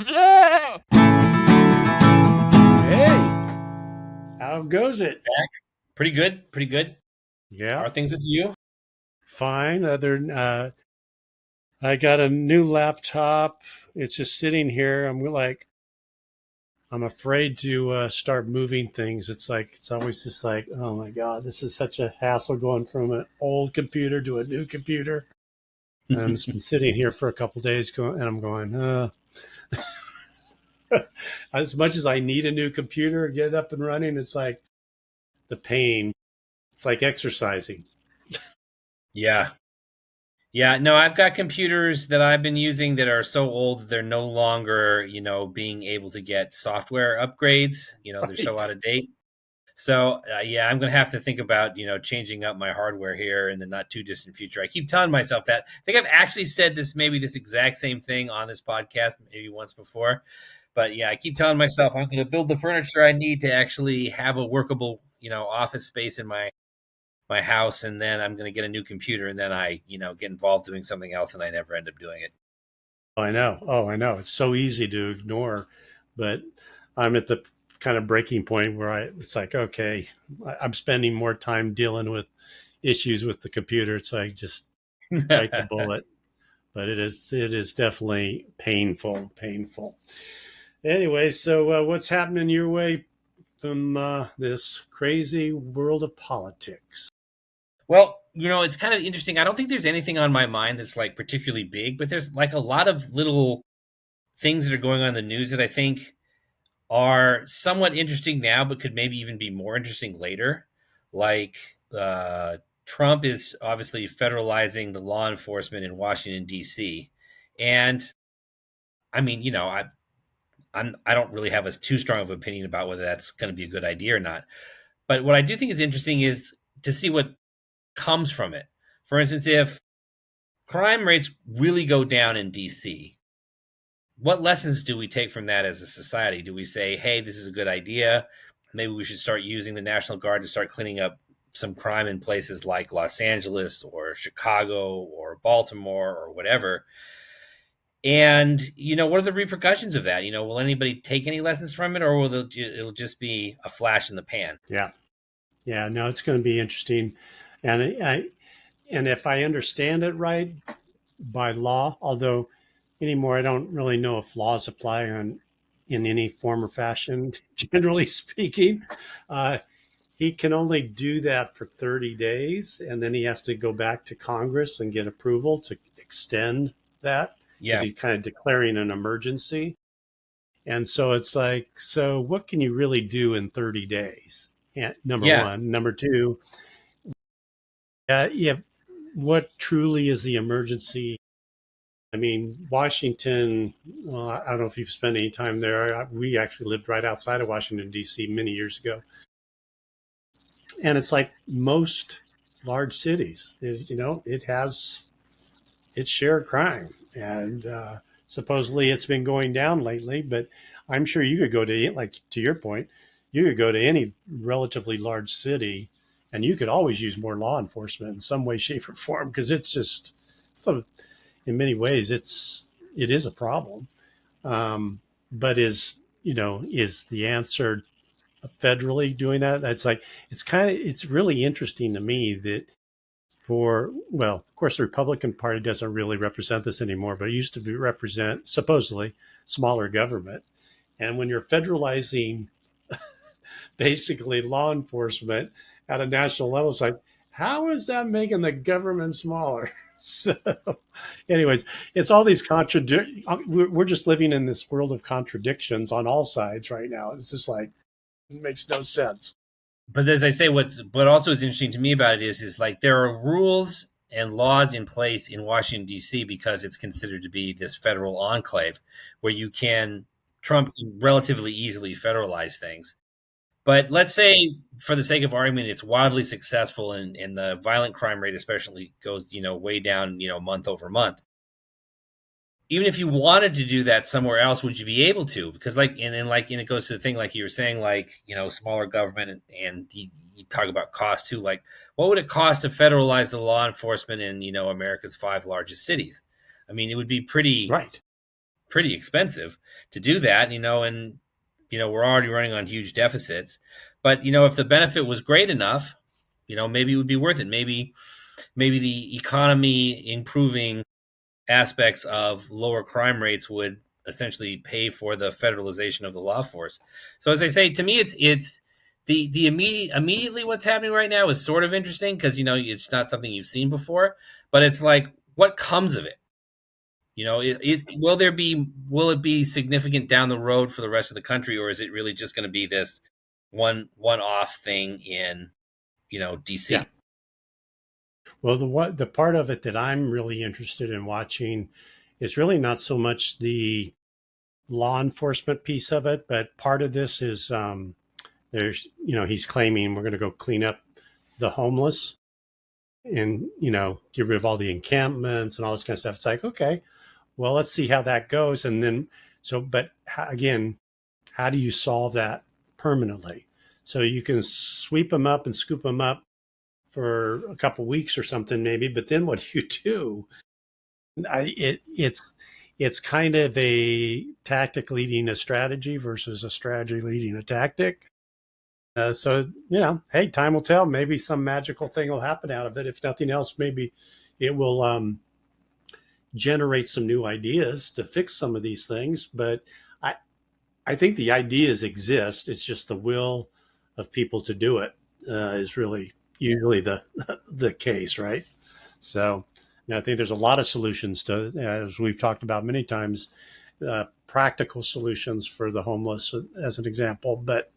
Hey, how goes it? Back. Pretty good. Pretty good. How Yeah, are things with you? fine. I got a new laptop. It's just sitting here. I'm afraid to start moving things. It's always just like, oh my God, this is such a hassle going from an old computer to a new computer. And it's been sitting here for a couple of days, and I'm going, as much as I need a new computer, get it up and running, it's like the pain. It's like exercising. Yeah. Yeah. No, I've got computers that I've been using that are so old that they're no longer, being able to get software upgrades. They're so out Right. of date. So, yeah, I'm going to have to think about, changing up my hardware here in the not too distant future. I keep telling myself that. I think I've actually said this exact same thing on this podcast, maybe once before. But yeah, I keep telling myself I'm going to build the furniture I need to actually have a workable, office space in my house, and then I'm going to get a new computer, and then I, get involved doing something else, and I never end up doing it. I know. Oh, I know. It's so easy to ignore, but I'm at the kind of breaking point where it's like, okay, I'm spending more time dealing with issues with the computer. It's like just bite the bullet, but it is definitely painful. Anyway, so what's happening your way from this crazy world of politics? Well, it's kind of interesting. I don't think there's anything on my mind that's like particularly big, but there's like a lot of little things that are going on in the news that I think are somewhat interesting now, but could maybe even be more interesting later. Like Trump is obviously federalizing the law enforcement in Washington D.C., and I mean, I don't really have a too strong of an opinion about whether that's going to be a good idea or not. But what I do think is interesting is to see what comes from it. For instance, if crime rates really go down in DC, what lessons do we take from that as a society? Do we say, hey, this is a good idea? Maybe we should start using the National Guard to start cleaning up some crime in places like Los Angeles or Chicago or Baltimore or whatever. And, what are the repercussions of that? Will anybody take any lessons from it, or it'll just be a flash in the pan? Yeah, yeah. No, it's going to be interesting, and and if I understand it right, by law, although anymore I don't really know if laws apply on in any form or fashion. Generally speaking, uh, he can only do that for 30 days, and then he has to go back to Congress and get approval to extend that because Yeah. he's kind of declaring an emergency. And so it's like, so what can you really do in 30 days? And number Yeah. one. Number two, yeah, what truly is the emergency? I mean, Washington, well, I don't know if you've spent any time there. We actually lived right outside of Washington, D.C. many years ago. And it's like most large cities, it has its share of crime. And supposedly it's been going down lately, but I'm sure you could go to, like, to your point, you could go to any relatively large city and you could always use more law enforcement in some way, shape, or form because in many ways, it is a problem. Um, but is the answer federally doing that? It's really interesting to me that of course, the Republican Party doesn't really represent this anymore, but it used to represent supposedly smaller government. And when you're federalizing basically law enforcement at a national level, it's like, how is that making the government smaller? So, anyways, it's all these we're just living in this world of contradictions on all sides right now. It's just like, it makes no sense. But as I say, what also is interesting to me about it is like there are rules and laws in place in Washington D.C. because it's considered to be this federal enclave where Trump can relatively easily federalize things. But let's say, for the sake of argument, it's wildly successful, and the violent crime rate especially goes way down month over month. Even if you wanted to do that somewhere else, would you be able to? Because and it goes to the thing like you were saying, like smaller government, and you talk about cost too. Like, what would it cost to federalize the law enforcement in America's five largest cities? I mean, it would be pretty Right. pretty expensive to do that, and we're already running on huge deficits. But if the benefit was great enough, maybe it would be worth it. Maybe the economy improving aspects of lower crime rates would essentially pay for the federalization of the law force. So as I say, to me, it's the immediately what's happening right now is sort of interesting because it's not something you've seen before, but it's like what comes of it. Will it be significant down the road for the rest of the country, or is it really just going to be this one off thing in Yeah. DC? Well, the part of it that I'm really interested in watching is really not so much the law enforcement piece of it, but part of this is there's he's claiming we're going to go clean up the homeless and get rid of all the encampments and all this kind of stuff. It's like, okay, well, let's see how that goes, and then but again, how do you solve that permanently? So you can sweep them up and scoop them up for a couple weeks or something maybe, but then what do you do? It's kind of a tactic leading a strategy versus a strategy leading a tactic. So hey, time will tell. Maybe some magical thing will happen out of it. If nothing else, maybe it will generate some new ideas to fix some of these things. But I I think the ideas exist. It's just the will of people to do it is really usually the the case, right? So, I think there's a lot of solutions to, as we've talked about many times, practical solutions for the homeless, as an example. But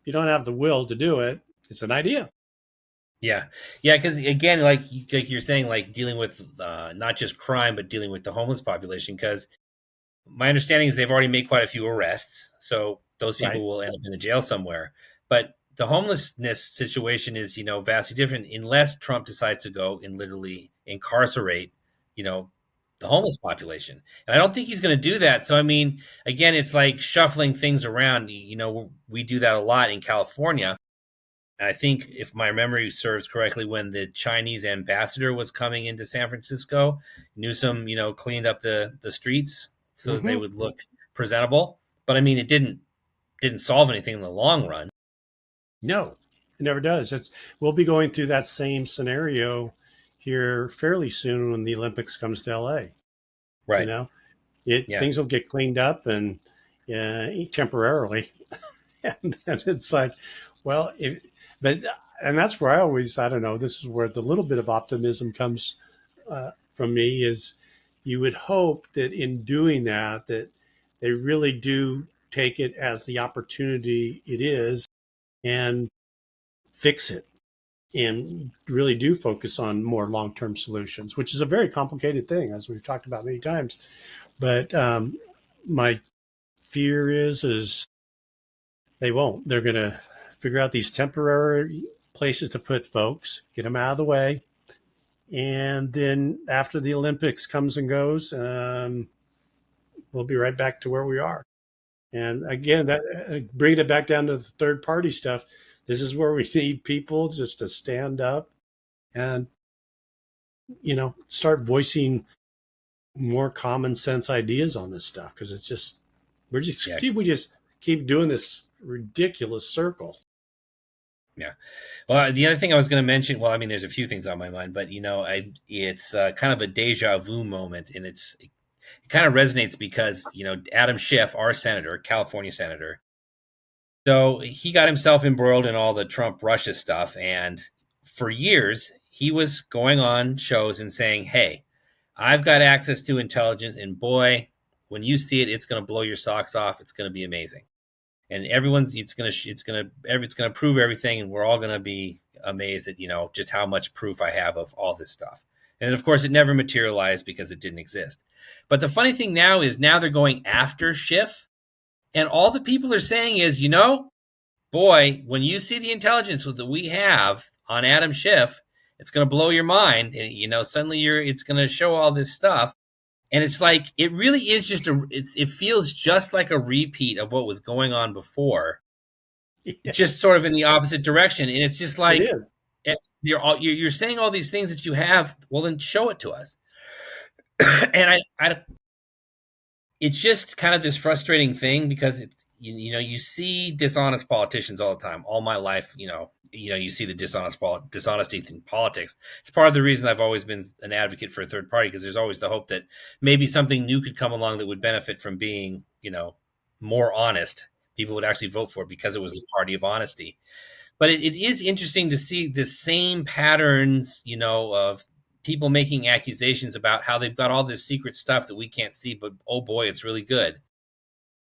if you don't have the will to do it, it's an idea. Yeah, yeah, because again, like you're saying, like dealing with not just crime, but dealing with the homeless population. Because my understanding is they've already made quite a few arrests, so those Right. people will end up in a jail somewhere. But the homelessness situation is, vastly different unless Trump decides to go and literally incarcerate, you know, the homeless population. And I don't think he's going to do that. So I mean, again, it's like shuffling things around. We do that a lot in California. I think, if my memory serves correctly, when the Chinese ambassador was coming into San Francisco, Newsom, cleaned up the streets so that they Mm-hmm. would look presentable. But I mean, it didn't solve anything in the long run. No, it never does. We'll be going through that same scenario here fairly soon when the Olympics comes to LA. You Right. know, Yeah. things will get cleaned up and temporarily, and then it's like, well, if but and that's where I don't know. This is where the little bit of optimism comes from me is you would hope that in doing that they really do take it as the opportunity it is and fix it and really do focus on more long-term solutions, which is a very complicated thing, as we've talked about many times. But my fear is they won't. They're going to figure out these temporary places to put folks, get them out of the way, and then after the Olympics comes and goes, we'll be right back to where we are. And again, that bringing it back down to the third party stuff. This is where we need people just to stand up and start voicing more common sense ideas on this stuff because it's just Yeah. we just keep doing this ridiculous circle. Yeah. Well, the other thing I was going to mention, well, I mean, there's a few things on my mind, but it's kind of a deja vu moment, and it kind of resonates because Adam Schiff, our senator, California senator, so he got himself embroiled in all the Trump Russia stuff, and for years he was going on shows and saying, "Hey, I've got access to intelligence, and boy, when you see it, it's going to blow your socks off. It's going to be amazing." And everyone's it's gonna prove everything, and we're all gonna be amazed at just how much proof I have of all this stuff. And of course, it never materialized because it didn't exist. But the funny thing now is now they're going after Schiff, and all the people are saying is, boy, when you see the intelligence that we have on Adam Schiff, it's going to blow your mind. And, suddenly it's going to show all this stuff. And it's like it really is just it feels just like a repeat of what was going on before, just Yes, sort of in the opposite direction. And it's just it like is. you're saying all these things that you have. Well, then show it to us. And it's just kind of this frustrating thing because it's you know you see dishonest politicians all the time. All my life, you see the dishonesty in politics. It's part of the reason I've always been an advocate for a third party, because there's always the hope that maybe something new could come along that would benefit from being more honest. People would actually vote for it because it was the party of honesty. But it is interesting to see the same patterns, of people making accusations about how they've got all this secret stuff that we can't see, but oh boy, it's really good.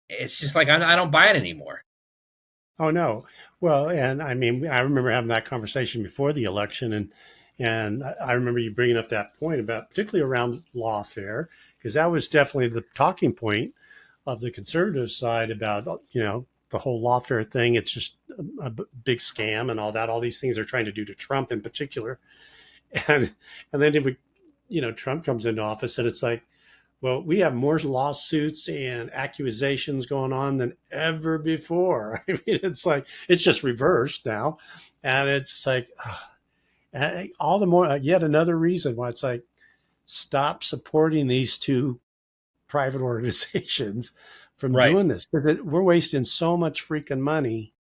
It's just like I don't buy it anymore. Oh no. Well, and I mean, I remember having that conversation before the election, and I remember you bringing up that point about particularly around lawfare, because that was definitely the talking point of the conservative side about the whole lawfare thing. It's just a big scam and all that. All these things they're trying to do to Trump in particular, and then if we, Trump comes into office, and it's like, well, we have more lawsuits and accusations going on than ever before. I mean, it's like it's just reversed now, and it's like all the more yet another reason why it's like stop supporting these two private organizations from Right. doing this, because we're wasting so much freaking money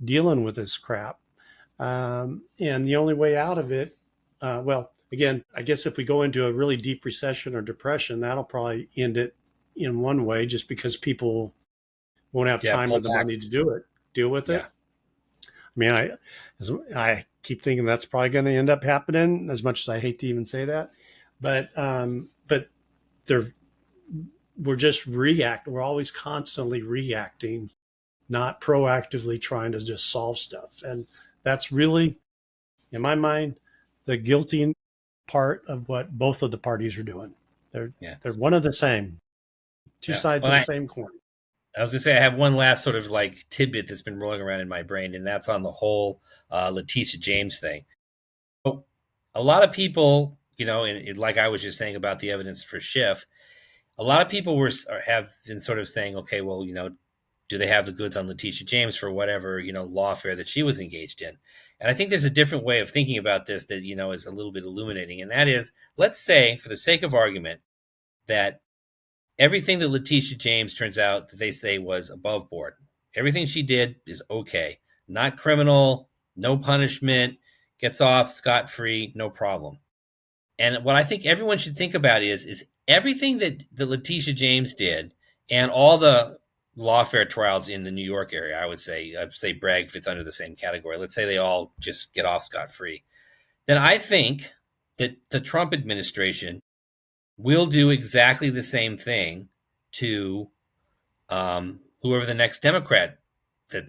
dealing with this crap. And the only way out of it, well, again, I guess if we go into a really deep recession or depression, that'll probably end it in one way, just because people won't have Yeah. time Pull or the back. money to deal with Yeah. it. I mean, I keep thinking that's probably going to end up happening, as much as I hate to even say that. But they're we're just react. We're always constantly reacting, not proactively trying to just solve stuff. And that's really, in my mind, the guilty part of what both of the parties are doing. They're Yeah. they're one of the same, two Yeah. sides Well, of the I, same coin. I was gonna say I have one last sort of like tidbit that's been rolling around in my brain, and that's on the whole Letitia James thing. So, a lot of people, and like I was just saying about the evidence for Schiff, a lot of people have been sort of saying, okay, well, do they have the goods on Letitia James for whatever lawfare that she was engaged in? And I think there's a different way of thinking about this that is a little bit illuminating, and that is, let's say, for the sake of argument, that everything that Letitia James turns out that they say was above board. Everything she did is okay, not criminal, no punishment, gets off scot free, no problem. And what I think everyone should think about is everything that Letitia James did and all the lawfare trials in the New York area. I'd say Bragg fits under the same category. Let's say they all just get off scot free. Then I think that the Trump administration will do exactly the same thing to whoever the next Democrat that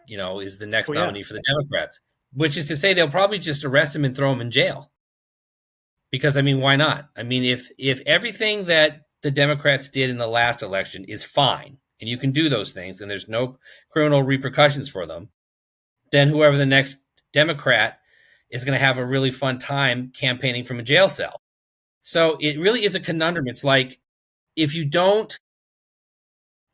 is the Oh next yeah, nominee for the Democrats. Which is to say, they'll probably just arrest him and throw him in jail. Because I mean, why not? I mean, if everything that the Democrats did in the last election is fine, and you can do those things, and there's no criminal repercussions for them, then whoever the next Democrat is going to have a really fun time campaigning from a jail cell. So it really is a conundrum. It's like if you don't,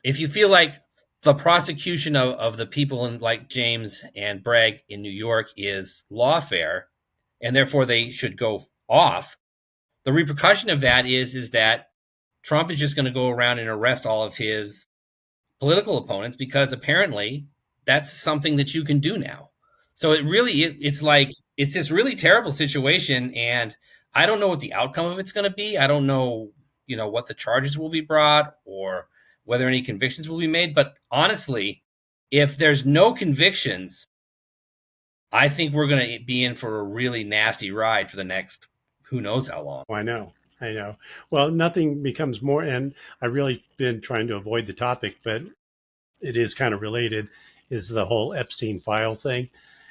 if you feel like the prosecution of the people in like James and Bragg in New York is lawfare, and therefore they should go off, the repercussion of that is that Trump is just going to go around and arrest all of his political opponents because apparently that's something that you can do now. So it's like it's this really terrible situation, and I don't know what the outcome of it's going to be. I don't know, what the charges will be brought or whether any convictions will be made. But honestly, if there's no convictions, I think we're going to be in for a really nasty ride for the next who knows how long. I know. I know. Well, nothing becomes more, and I really been trying to avoid the topic, but it is kind of related, is the whole Epstein file thing.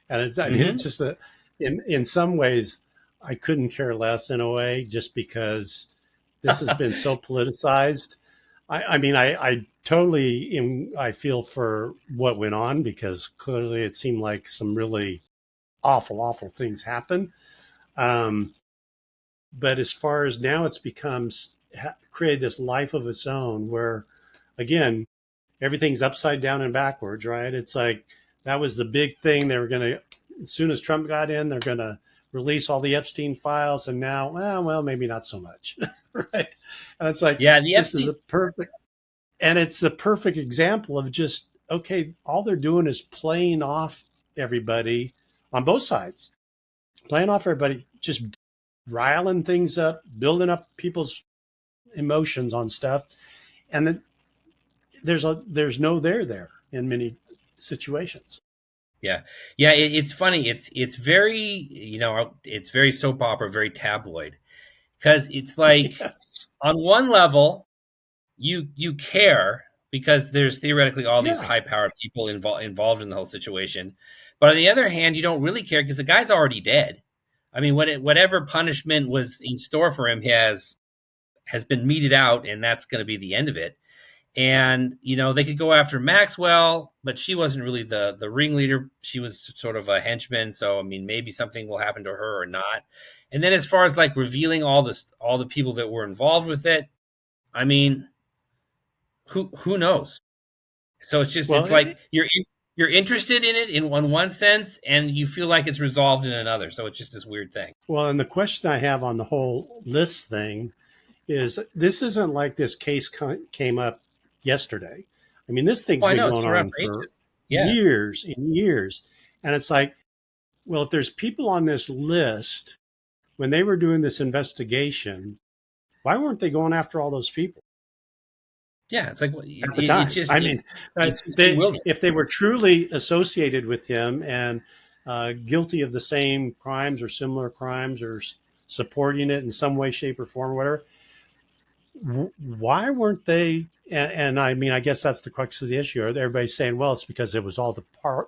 And I mean, it's Mm-hmm. just that in some ways, I couldn't care less in a way, just because this has been so politicized. I mean, I totally I feel for what went on, because clearly it seemed like some really awful things happened. Um, but as far as now, it's become created this life of its own where, again, everything's upside down and backwards, right? It's like that was the big thing. They were going to, as soon as Trump got in, they're going to release all the Epstein files. And now, well, maybe not so much, right? And it's like, Yeah, the this is Epstein a perfect. And it's a perfect example of just, okay, all they're doing is playing off everybody on both sides, playing off everybody, just riling things up, building up people's emotions on stuff. And then there's no there in many situations. Yeah, yeah. It's funny. It's very, it's very soap opera, very tabloid, because it's like Yes. on one level you care because there's theoretically all these Yeah. high powered people involved in the whole situation, but on the other hand, you don't really care because the guy's already dead. I mean, whatever punishment was in store for him has been meted out, and that's going to be the end of it. And they could go after Maxwell, but she wasn't really the ringleader. She was sort of a henchman. So I mean, maybe something will happen to her or not. And then as far as like revealing all the people that were involved with it, I mean, who knows? So Well, it's like you're interested in it in one sense, and you feel like it's resolved in another. So it's just this weird thing. and the question I have on the whole list thing is, this isn't like this case came up yesterday. I mean, this Oh, thing's I been know it's going been around on for for ages. Yeah, years and years. And it's like, well, if there's people on this list, when they were doing this investigation, why weren't they going after all those people yeah. It's like at the time? I mean, it's just they, bewildering. if they were truly associated with him and guilty of the same crimes or similar crimes, or supporting it in some way, shape, or form, or whatever, why weren't they? And I mean, I guess that's the crux of the issue. Everybody's saying, well, it's because it was all the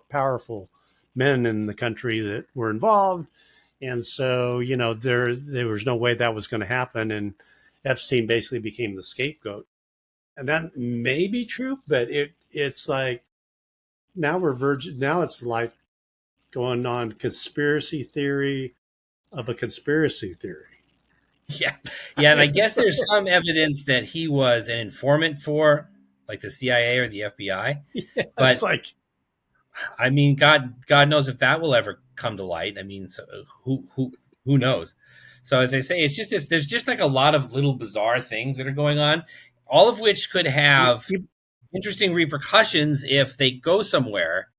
powerful men in the country that were involved, and so there was no way that was going to happen, and Epstein basically became the scapegoat. And that may be true, but it's like, now we're virgin. Now it's like going on conspiracy theory of a conspiracy theory. Yeah. Yeah, and I guess It's there's some evidence that he was an informant for like the CIA or the FBI, yeah, it's but like, I mean, God knows if that will ever come to light. I mean, so who knows? So as I say, it's just there's just like a lot of little bizarre things that are going on, all of which could have interesting repercussions if they go somewhere.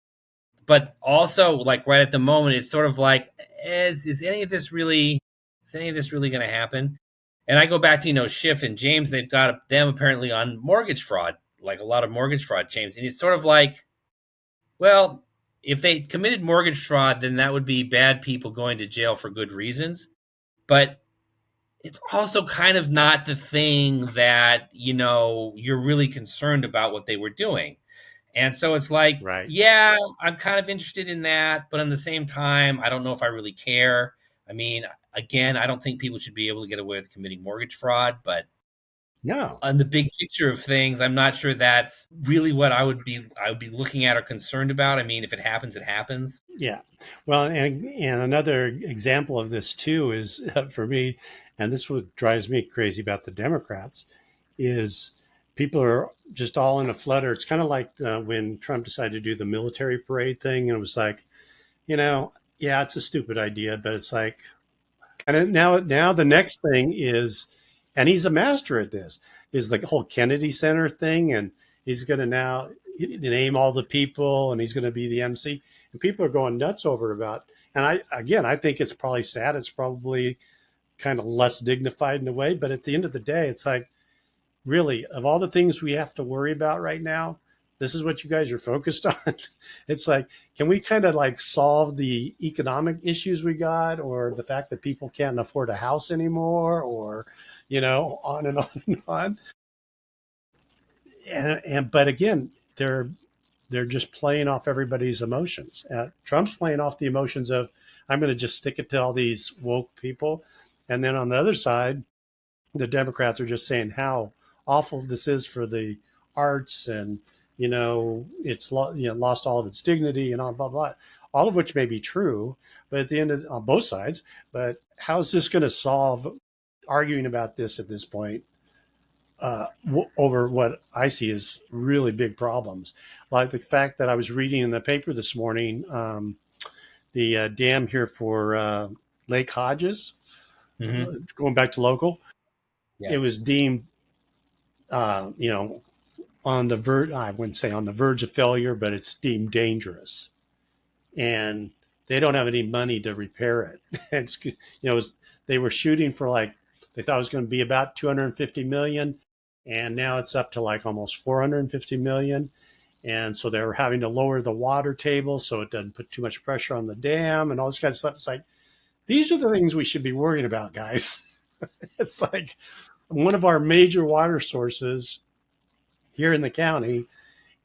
But also, like right at the moment, it's sort of like, is any of this really going to happen? And I go back to Schiff and James. They've got them apparently on mortgage fraud, like a lot of mortgage fraud, James. And it's sort of like, well, if they committed mortgage fraud, then that would be bad people going to jail for good reasons. But it's also kind of not the thing that, you're really concerned about what they were doing. And so it's like, right. yeah, I'm kind of interested in that, but at the same time, I don't know if I really care. I mean, again, I don't think people should be able to get away with committing mortgage fraud, but No. on the big picture of things, I'm not sure that's really what I would be looking at or concerned about. I mean, if it happens, it happens. Yeah. Well, and another example of this too is, for me, and this what drives me crazy about the Democrats, is people are just all in a flutter. It's kind of like when Trump decided to do the military parade thing, and it was like, yeah, it's a stupid idea, but it's like, and now the next thing is, and he's a master at this, is the whole Kennedy Center thing, and he's going to now name all the people, and he's going to be the MC, and people are going nuts over about. And I think it's probably sad. It's probably kind of less dignified in a way, but at the end of the day, it's like, really, of all the things we have to worry about right now, this is what you guys are focused on. It's like, can we kind of like solve the economic issues we got, or the fact that people can't afford a house anymore, or on and on and on. And but again, they're just playing off everybody's emotions. Trump's playing off the emotions of, I'm going to just stick it to all these woke people, and then on the other side, the Democrats are just saying how awful this is for the arts, and it's lost all of its dignity, and all blah blah, all of which may be true, but at the end of on both sides. But how's this going to solve arguing about this at this point, over what I see as really big problems, like the fact that I was reading in the paper this morning, the dam here for Lake Hodges, Hmm. going back to local, Yeah. it was deemed, uh, you know, on the verge, I wouldn't say on the verge of failure, but it's deemed dangerous. And they don't have any money to repair it. It's, they were shooting for like, they thought it was going to be about 250 million. And now it's up to like almost 450 million. And so they were having to lower the water table so it doesn't put too much pressure on the dam and all this kind of stuff. It's like, these are the things we should be worrying about, guys. It's like one of our major water sources here in the county,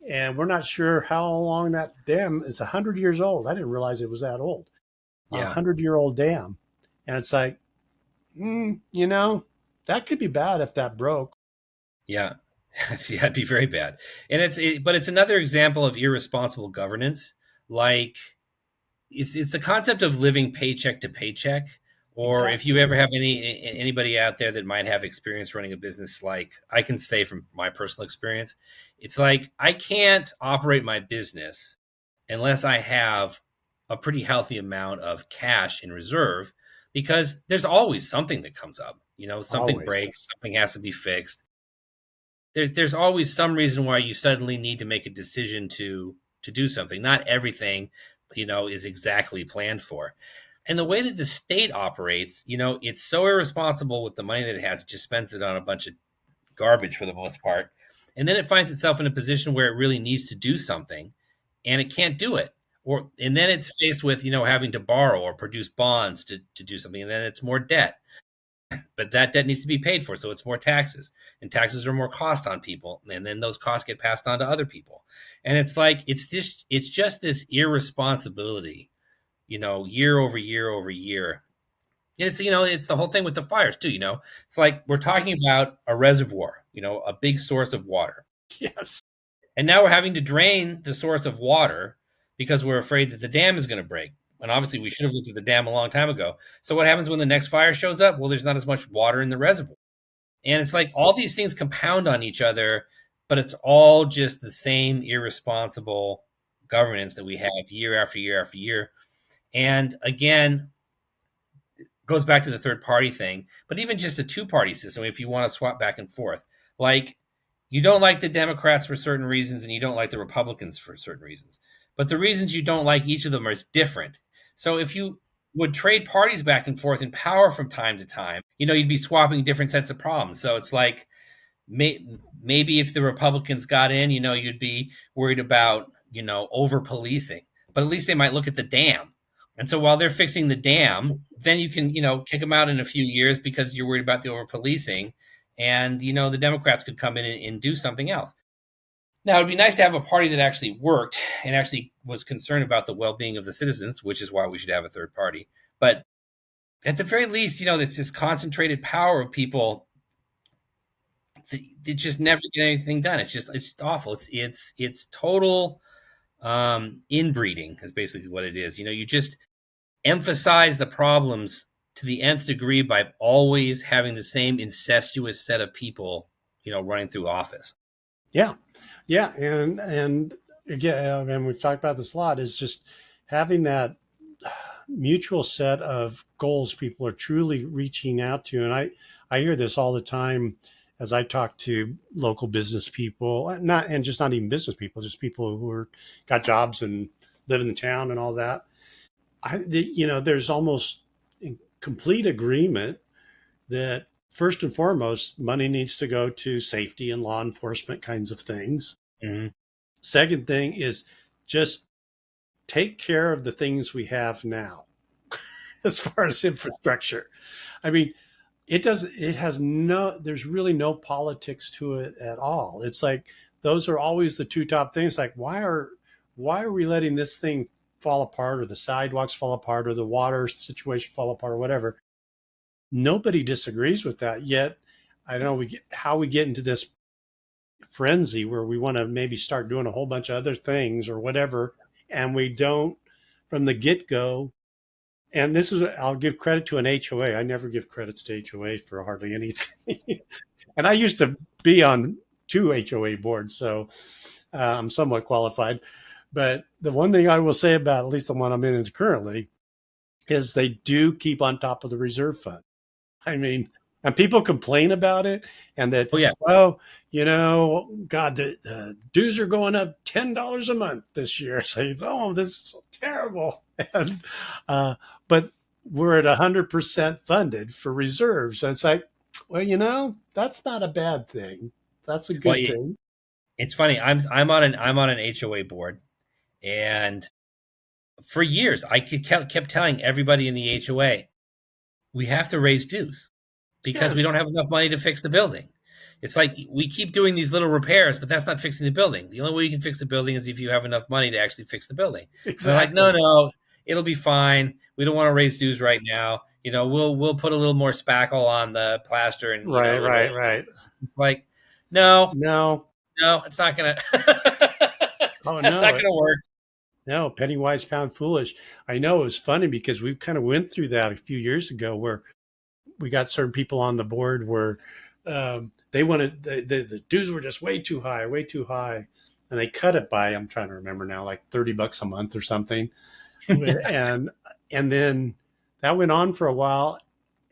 and we're not sure how long that dam is. 100 years old. I didn't realize it was that old. A Yeah, 100-year-old dam, and it's like, you know, that could be bad if that broke. yeah, yeah. It'd be very bad, and but it's another example of irresponsible governance. Like it's the concept of living paycheck to paycheck. Or if you Exactly. ever have anybody out there that might have experience running a business, like I can say from my personal experience, it's like I can't operate my business unless I have a pretty healthy amount of cash in reserve, because there's always something that comes up. Something Always. breaks, something has to be fixed. There's always some reason why you suddenly need to make a decision to do something. Not everything, is exactly planned for. And the way that the state operates, it's so irresponsible with the money that it has. It just spends it on a bunch of garbage for the most part. And then it finds itself in a position where it really needs to do something and it can't do it. And then it's faced with, having to borrow or produce bonds to do something. And then it's more debt, but that debt needs to be paid for. So it's more taxes, and taxes are more cost on people. And then those costs get passed on to other people. And it's like, it's just this irresponsibility, year over year over year. And it's the whole thing with the fires too. It's like we're talking about a reservoir, a big source of water, Yes. and now we're having to drain the source of water because we're afraid that the dam is going to break. And obviously, we should have looked at the dam a long time ago. So what happens when the next fire shows up? Well, there's not as much water in the reservoir, and it's like all these things compound on each other, but it's all just the same irresponsible governance that we have year after year after year. And again, goes back to the third party thing, but even just a two party system, if you want to swap back and forth, like you don't like the Democrats for certain reasons and you don't like the Republicans for certain reasons, but the reasons you don't like each of them are different. So if you would trade parties back and forth in power from time to time, you'd be swapping different sets of problems. So it's like maybe if the Republicans got in, you'd be worried about, over policing, but at least they might look at the dam. And so while they're fixing the dam, then you can, kick them out in a few years because you're worried about the over policing. And, the Democrats could come in and do something else. Now, it'd be nice to have a party that actually worked and actually was concerned about the well being of the citizens, which is why we should have a third party. But at the very least, it's this concentrated power of people. They just never get anything done. It's just awful. It's total inbreeding is basically what it is. You just emphasize the problems to the nth degree by always having the same incestuous set of people, running through office. Yeah. Yeah. And again, and we've talked about this a lot, is just having that mutual set of goals people are truly reaching out to. And I hear this all the time as I talk to local business people, not even business people, just people who are got jobs and live in the town and all that. There's almost complete agreement that first and foremost, money needs to go to safety and law enforcement kinds of things. Mm-hmm. Second thing is just take care of the things we have now as far as infrastructure. I mean, there's really no politics to it at all. It's like those are always the two top things. Like why are we letting this thing fall apart, or the sidewalks fall apart, or the water situation fall apart, or whatever? Nobody disagrees with that. Yet I don't know how we get into this frenzy where we want to maybe start doing a whole bunch of other things or whatever, and we don't from the get-go. And this is, I'll give credit to an HOA. I never give credits to HOA for hardly anything. And I used to be on two HOA boards, so I'm somewhat qualified. But the one thing I will say about at least the one I'm in currently is they do keep on top of the reserve fund. I mean, And people complain about it, and that, Oh yeah. oh, God, the dues are going up $10 a month this year. So it's, oh, this is terrible. And but we're at 100% funded for reserves. So it's like, well, that's not a bad thing. That's a Well, good thing. it's funny. I'm on an HOA board, and for years I kept telling everybody in the HOA we have to raise dues because we Yes, don't have enough money to fix the building. It's like we keep doing these little repairs, but that's not fixing the building. The only way you can fix the building is if you have enough money to actually fix the building. And they're like, no, exactly. no, it'll be fine. We don't want to raise dues right now. We'll put a little more spackle on the plaster, and Right, it'll. right, right. It's like, no, No, no, it's not gonna. oh That's not no, gonna work. no, penny wise, pound foolish. I know it was funny because we kind of went through that a few years ago where we got certain people on the board where they wanted the dues were just way too high, and they cut it by, I'm trying to remember now, like $30 a month or something, and then that went on for a while,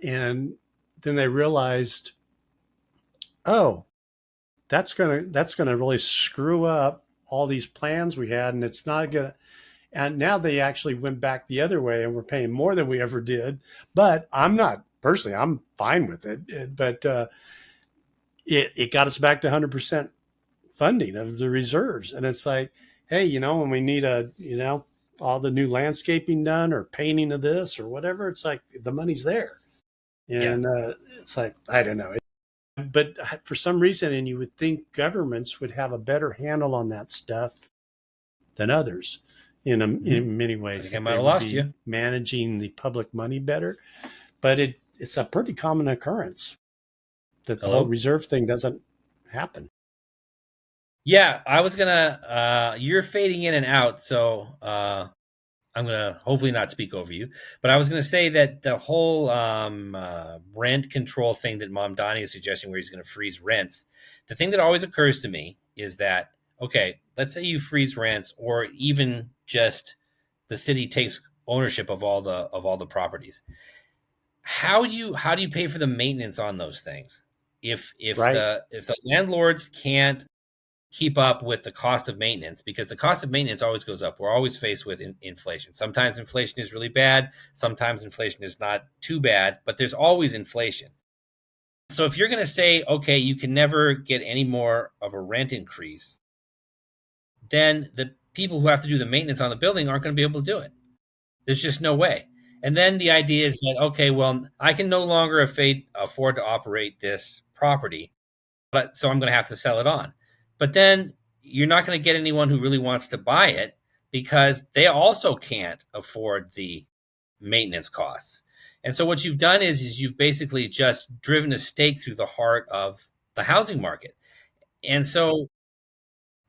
and then they realized, oh, that's gonna really screw up all these plans we had, and it's not gonna. And now they actually went back the other way, and we're paying more than we ever did. But I'm not personally, I'm fine with it. But it got us back to 100% funding of the reserves, and it's like, hey, when we need all the new landscaping done or painting of this or whatever, it's like the money's there, Yeah. and it's like, I don't know. But for some reason, and you would think governments would have a better handle on that stuff than others Hmm. in many I ways, think I that might they have would lost be you. managing the public money better. But it's a pretty common occurrence that the whole Hello. reserve thing doesn't happen. Yeah, I was gonna. You're fading in and out, so I'm gonna hopefully not speak over you. But I was gonna say that the whole rent control thing that Mom Donnie is suggesting, where he's gonna freeze rents, the thing that always occurs to me is that, okay, let's say you freeze rents, or even just the city takes ownership of all the properties. How do you pay for the maintenance on those things? If Right. the landlords can't keep up with the cost of maintenance, because the cost of maintenance always goes up. We're always faced with inflation. Sometimes inflation is really bad, sometimes inflation is not too bad, but there's always inflation. So if you're going to say, okay, you can never get any more of a rent increase, then the people who have to do the maintenance on the building aren't going to be able to do it. There's just no way. And then the idea is that, okay, well, I can no longer afford to operate this property, but so I'm going to have to sell it on. But then you're not going to get anyone who really wants to buy it, because they also can't afford the maintenance costs. And so what you've done is you've basically just driven a stake through the heart of the housing market. And so,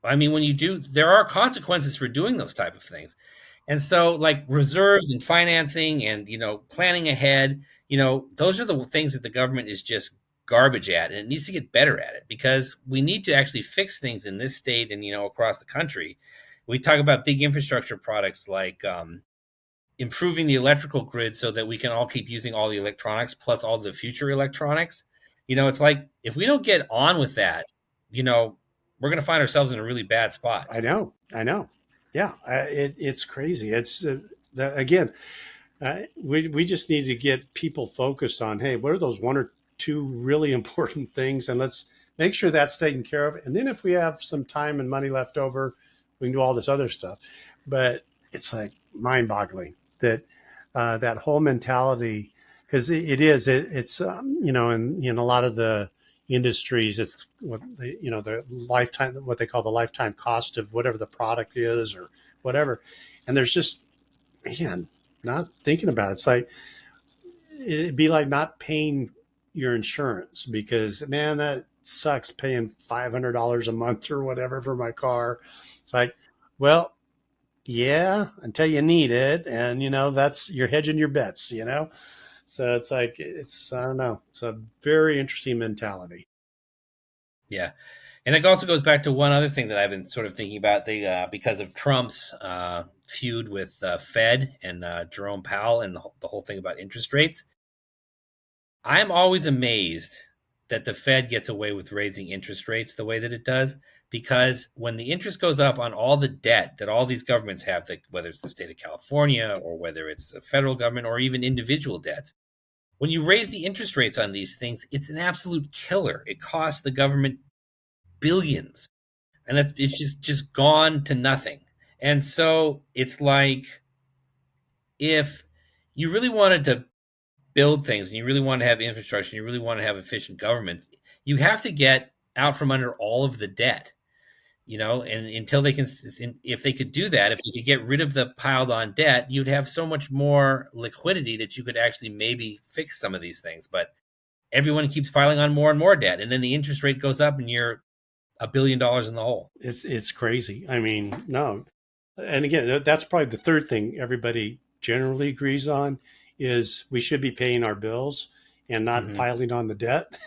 I mean, when you do, there are consequences for doing those type of things. And so, like reserves and financing and planning ahead, those are the things that the government is just garbage at, and it needs to get better at it, because we need to actually fix things in this state and across the country. We talk about big infrastructure products like improving the electrical grid so that we can all keep using all the electronics plus all the future electronics. It's like if we don't get on with that, we're going to find ourselves in a really bad spot. I know. I know. Yeah. It's crazy. It's again, we just need to get people focused on, hey, what are those one or two really important things, and let's make sure that's taken care of. And then if we have some time and money left over, we can do all this other stuff. But it's like mind-boggling that that whole mentality, because it's in a lot of the industries, it's what the lifetime, what they call the lifetime cost of whatever the product is or whatever. And there's just, man, not thinking about it. It's like, it'd be like not paying your insurance, because, man, that sucks, paying $500 a month or whatever for my car. It's like, well, yeah, until you need it, and that's, you're hedging your bets. So it's like, I don't know, it's a very interesting mentality. Yeah. And it also goes back to one other thing that I've been sort of thinking about, the because of Trump's feud with Fed and Jerome Powell, and the whole thing about interest rates. I'm always amazed that the Fed gets away with raising interest rates the way that it does, because when the interest goes up on all the debt that all these governments have, that whether it's the state of California or whether it's the federal government or even individual debts, when you raise the interest rates on these things, it's an absolute killer. It costs the government billions, and it's just gone to nothing. And so it's like, if you really wanted to build things and you really want to have infrastructure and you really want to have efficient government, you have to get out from under all of the debt, and until they can, if they could do that, if you could get rid of the piled on debt, you'd have so much more liquidity that you could actually maybe fix some of these things. But everyone keeps piling on more and more debt, and then the interest rate goes up and you're $1 billion in the hole. It's crazy. I mean, no. And again, that's probably the third thing everybody generally agrees on is we should be paying our bills and not Hmm. piling on the debt.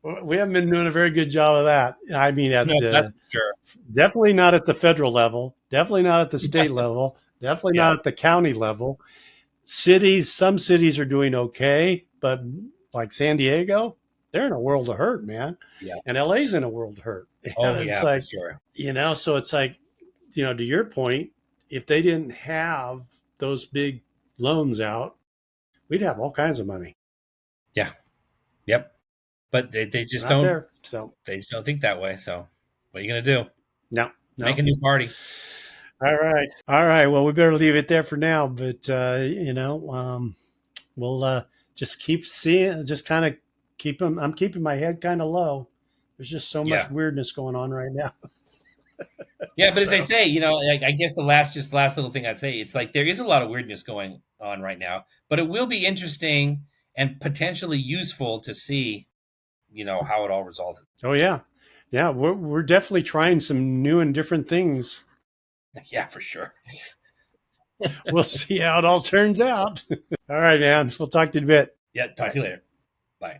We haven't been doing a very good job of that. I mean, No, at that's the for sure. definitely not at the federal level, definitely not at the state level, definitely Yeah, not at the county level. Cities, some cities are doing okay, but like San Diego, they're in a world of hurt, man. yeah. And LA's in a world of hurt. And Oh it's yeah, for like, sure. so it's like, to your point, if they didn't have those big loans out, we'd have all kinds of money. Yeah. Yep. But they We're just not don't there. So, they just don't think that way. So what are you gonna do? no, Make no. a new party. All right. All right. Well, we better leave it there for now. But, we'll just keep seeing, just kind of keep them. I'm keeping my head kind of low. There's just so much Yeah. weirdness going on right now. Yeah, but as I So, say, like, I guess the last little thing I'd say, it's like there is a lot of weirdness going on right now, but it will be interesting and potentially useful to see, how it all resolves. oh, yeah. Yeah. We're definitely trying some new and different things. Yeah, for sure. We'll see how it all turns out. All right, man. We'll talk to you in a bit. Yeah, talk Bye. to you later. Bye.